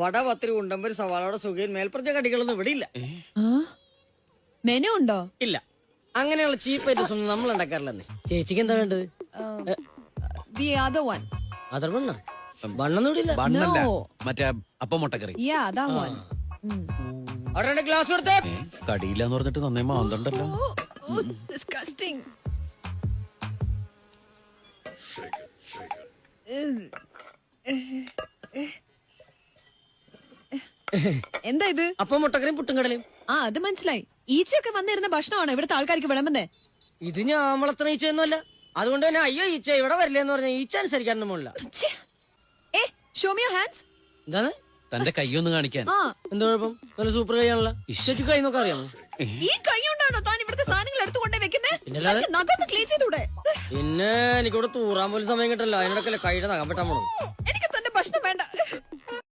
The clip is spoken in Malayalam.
വട, പത്തിരി, ഉണ്ടമ്പര്, സവാളയുടെ സുഖയിൽ മേൽപ്പറഞ്ഞ കടികളൊന്നും ഇവിടെ ഇല്ല. മെനു ഉണ്ടോ? ഇല്ല, അങ്ങനെയുള്ള ചീപ്പ് ഐറ്റംസ് ഒന്നും നമ്മൾ ഉണ്ടാക്കാറില്ലെന്നേ. ചേച്ചിക്ക് എന്താ വേണ്ടത്? The other one. അതർ ബണ്ണ ബണ്ണൊന്നും ഇവിടെ ഇല്ല. ബണ്ണല്ല, No. മറ്റേ അപ്പം മുട്ടക്കറി. Yeah, that one. അവിടെ ഗ്ലാസ് കൊടുത്തേ. കടിയില്ലാന്ന് പറഞ്ഞിട്ട് നന്നേ മാന്തണ്ടല്ലോ. Oh, disgusting. എന്താ ഇത്? അപ്പം മുട്ടക്കറിയും പുട്ടും കടലയും. അത് മനസ്സിലായി. ഈച്ചയൊക്കെ വന്നിരുന്ന ഭക്ഷണമാണോ ഇവിടുത്തെ ആൾക്കാർക്ക് വിളമ്പുന്നേ? ഇത് ഞാൻ വളർത്തുന്ന ഈച്ചയൊന്നുമല്ല. അതുകൊണ്ട് തന്നെ അയ്യോ ഈച്ച ഇവിടെ വരില്ലെന്ന് പറഞ്ഞാൽ ഈച്ച അനുസരിക്കാനൊന്നും പോണില്ല. Show me your hands. എന്താണ്? തന്റെ കൈയൊന്ന് കാണിക്കാൻ. എന്താ കുഴപ്പം? നല്ല സൂപ്പർ കൈയാണല്ലോ. ചേച്ചി കൈ നോക്കാൻ അറിയാമോ? ഈ കൈ കൊണ്ടാണോ താൻ ഇവിടുത്തെ സാധനങ്ങൾ എടുത്തുകൊണ്ടേ വെക്കുന്നേ? പിന്നല്ലാതെ. നഖം ക്ലീൻ ചെയ്തൂടെ? പിന്നെ എനിക്കിവിടെ തൂറാൻ പോലും സമയം കിട്ടല്ലോ. അതിനിടക്കല്ലേ കൈയുടെ നഖം വെട്ടാൻ പോണത്. എനിക്ക് തന്റെ ഭക്ഷണം വേണ്ട.